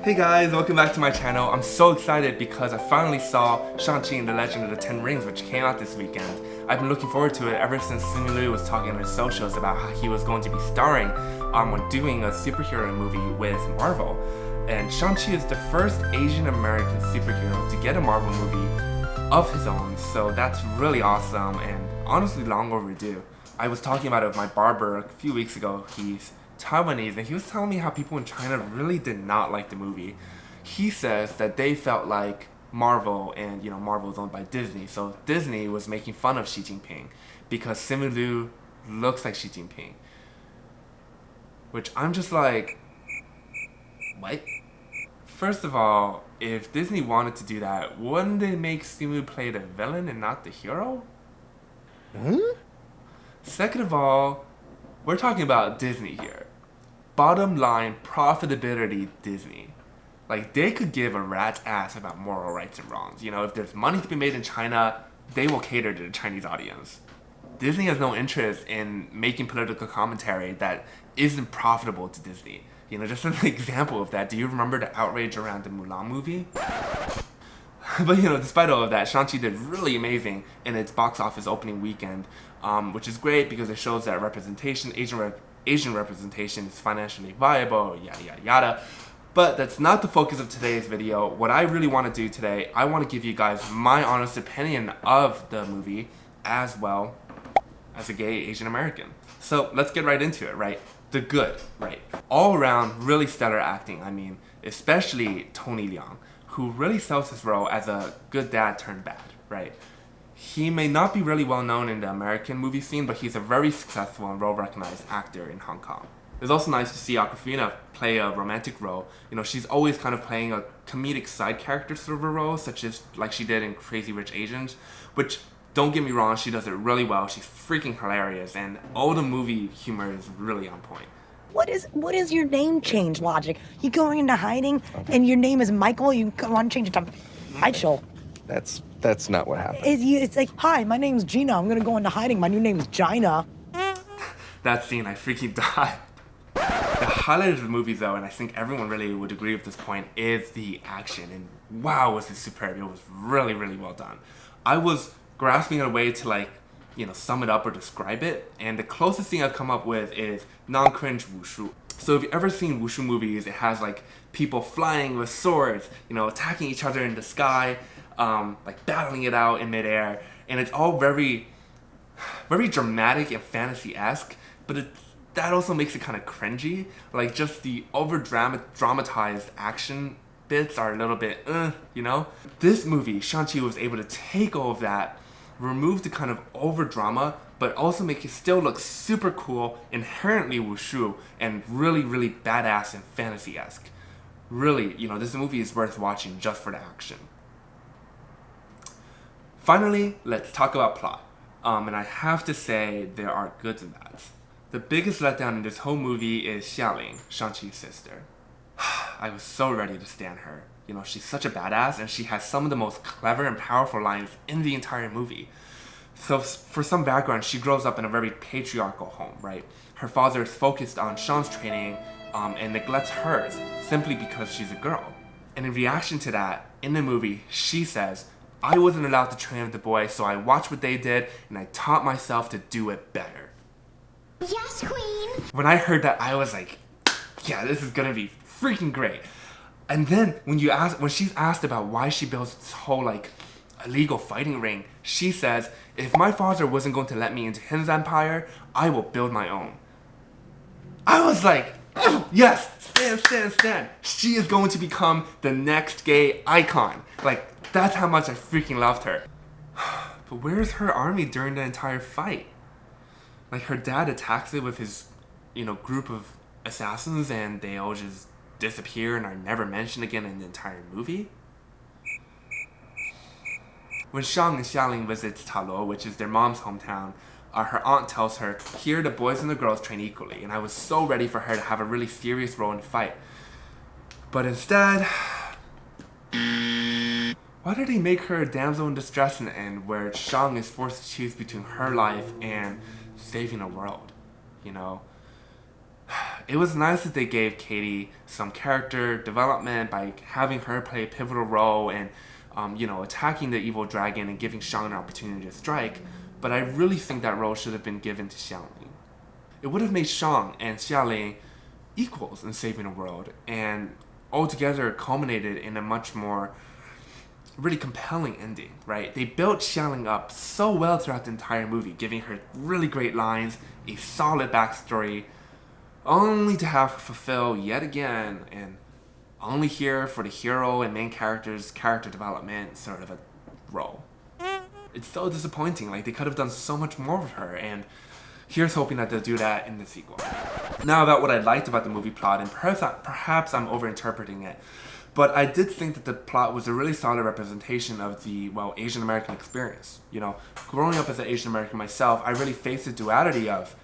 Hey guys, welcome back to my channel. I'm so excited because I finally saw Shang-Chi the Legend of the Ten Rings, which came out this weekend. I've been looking forward to it ever since Simu Liu was talking on his socials about how he was going to be starring when doing a superhero movie with Marvel. And Shang-Chi is the first Asian American superhero to get a Marvel movie of his own, so that's really awesome and honestly long overdue. I was talking about it with my barber a few weeks ago. He's Taiwanese, and he was telling me how people in China really did not like the movie. He says that they felt like Marvel, and Marvel is owned by Disney, so Disney was making fun of Xi Jinping because Simu Liu looks like Xi Jinping. Which I'm just like, what? First of all, if Disney wanted to do that, wouldn't they make Simu play the villain and not the hero? Second of all, we're talking about Disney here. Bottom line, profitability Disney. Like, they could give a rat's ass about moral rights and wrongs. If there's money to be made in China, they will cater to the Chinese audience. Disney has no interest in making political commentary that isn't profitable to Disney. Just an example of that, do you remember the outrage around the Mulan movie? But despite all of that, Shang-Chi did really amazing in its box office opening weekend, which is great because it shows that representation, Asian representation is financially viable, yada yada yada. But that's not the focus of today's video. What I really want to do today, I want to give you guys my honest opinion of the movie as well as a gay Asian American. So let's get right into it, right? The good, right? All around, really stellar acting. I mean, especially Tony Leung, who really sells his role as a good dad turned bad, right? He may not be really well known in the American movie scene, but he's a very successful and well-recognized actor in Hong Kong. It's also nice to see Awkwafina play a romantic role. She's always kind of playing a comedic side character sort of a role, such as like she did in Crazy Rich Asians, which, don't get me wrong, she does it really well. She's freaking hilarious, and all the movie humor is really on point. What is your name change logic? You going into hiding and your name is Michael, you want to change it to Michael. That's not what happened. It's like, hi, my name's Gina, I'm gonna go into hiding, my new name is Gina. That scene, I freaking died. The highlight of the movie though, and I think everyone really would agree with this point, is the action. And wow, was it superb. It was really, really well done. I was grasping a way to sum it up or describe it, and the closest thing I've come up with is non-cringe wushu. So if you've ever seen wushu movies, it has like people flying with swords, attacking each other in the sky, like battling it out in midair, and it's all very, very dramatic and fantasy-esque, but that also makes it kind of cringy. Like, just the dramatized action bits are a little bit, This movie, Shang-Chi, was able to take all of that, remove the kind of over drama, but also make it still look super cool, inherently wushu, and really, really badass and fantasy-esque. Really, this movie is worth watching just for the action. Finally, let's talk about plot. And I have to say, there are goods and bads. The biggest letdown in this whole movie is Xia Ling, Shang-Chi's sister. I was so ready to stand her. She's such a badass, and she has some of the most clever and powerful lines in the entire movie. So for some background, she grows up in a very patriarchal home, right? Her father is focused on Shang's training and neglects hers simply because she's a girl. And in reaction to that, in the movie, she says, I wasn't allowed to train with the boys, so I watched what they did, and I taught myself to do it better. Yes, queen! When I heard that, I was like, yeah, this is gonna be freaking great. And then when she's asked about why she builds this whole illegal fighting ring, she says, if my father wasn't going to let me into his empire, I will build my own. I was like, oh, yes, stand. She is going to become the next gay icon. That's how much I freaking loved her. But where's her army during the entire fight? Her dad attacks it with his, group of assassins, and they all just disappear and are never mentioned again in the entire movie. When Shang and Xia Ling visits Talo, which is their mom's hometown, her aunt tells her, here the boys and the girls train equally, and I was so ready for her to have a really serious role in the fight. But instead, why did he make her a damsel in distress in the end, where Shang is forced to choose between her life and saving the world? it was nice that they gave Katie some character development by having her play a pivotal role and, attacking the evil dragon and giving Shang an opportunity to strike. But I really think that role should have been given to Xia Ling. It would have made Shang and Xia Ling equals in saving the world, and altogether culminated in a much more really compelling ending, right? They built Xia Ling up so well throughout the entire movie, giving her really great lines, a solid backstory, only to have her fulfill yet again, and only here for the hero and main character's character development sort of a role. It's so disappointing. Like, they could have done so much more with her, and here's hoping that they'll do that in the sequel. Now, about what I liked about the movie plot, and perhaps I'm overinterpreting it, but I did think that the plot was a really solid representation of the, Asian American experience. Growing up as an Asian American myself, I really faced the duality of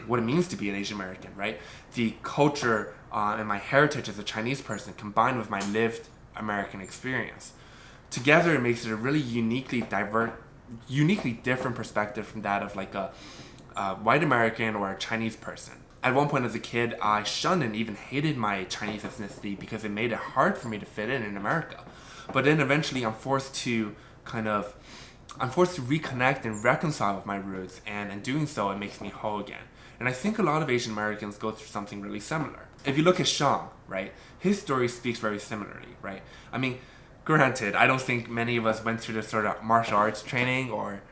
what it means to be an Asian American, right? The culture and my heritage as a Chinese person combined with my lived American experience. Together, it makes it a really uniquely different perspective from that of like a white American or a Chinese person. At one point as a kid, I shunned and even hated my Chinese ethnicity because it made it hard for me to fit in America. But then eventually I'm forced to reconnect and reconcile with my roots, and in doing so, it makes me whole again. And I think a lot of Asian Americans go through something really similar. If you look at Shang, right, his story speaks very similarly, right? I mean, granted, I don't think many of us went through this sort of martial arts training or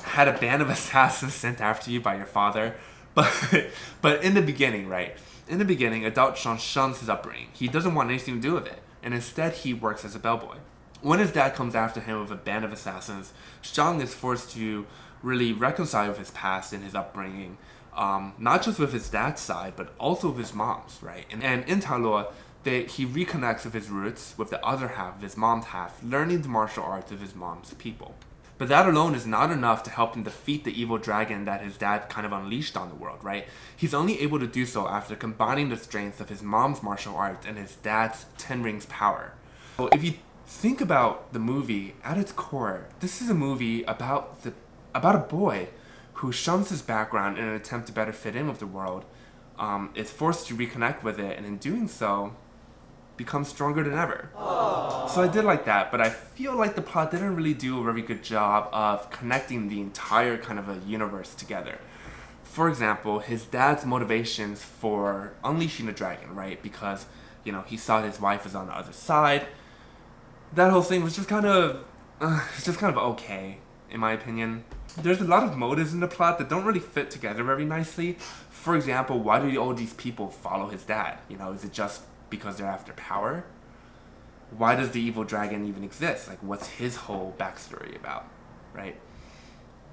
had a band of assassins sent after you by your father. But in the beginning, right? In the beginning, adult Shang shuns his upbringing. He doesn't want anything to do with it, and instead he works as a bellboy. When his dad comes after him with a band of assassins, Shang is forced to really reconcile with his past and his upbringing, not just with his dad's side, but also with his mom's, right? And in Talua, he reconnects with his roots, with the other half, his mom's half, learning the martial arts of his mom's people. But that alone is not enough to help him defeat the evil dragon that his dad kind of unleashed on the world, right? He's only able to do so after combining the strengths of his mom's martial arts and his dad's 10 rings power. So if you think about the movie at its core, this is a movie about a boy who shuns his background in an attempt to better fit in with the world, is forced to reconnect with it, and in doing so, becomes stronger than ever. So I did like that, but I feel like the plot didn't really do a very good job of connecting the entire kind of a universe together. For example, his dad's motivations for unleashing the dragon, right? Because, he saw his wife was on the other side. That whole thing was just kind of okay, in my opinion. There's a lot of motives in the plot that don't really fit together very nicely. For example, why do all these people follow his dad? Is it just because they're after power? Why does the evil dragon even exist? Like, what's his whole backstory about, right?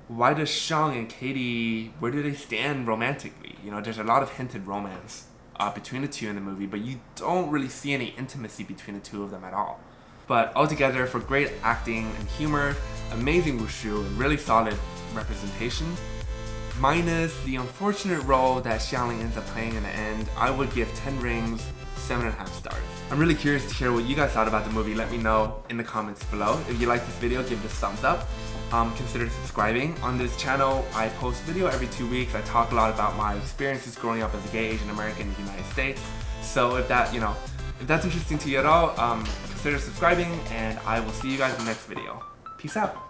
Why does Shang and Katie, where do they stand romantically? There's a lot of hinted romance between the two in the movie, but you don't really see any intimacy between the two of them at all. But altogether, for great acting and humor, amazing wushu, and really solid representation, minus the unfortunate role that Xia Ling ends up playing in the end, I would give 10 rings 7.5 stars. I'm really curious to hear what you guys thought about the movie. Let me know in the comments below. If you like this video, give it a thumbs up. Consider subscribing. On this channel, I post video every 2 weeks. I talk a lot about my experiences growing up as a gay Asian American in the United States. So if that's interesting to you at all, consider subscribing, and I will see you guys in the next video. Peace out.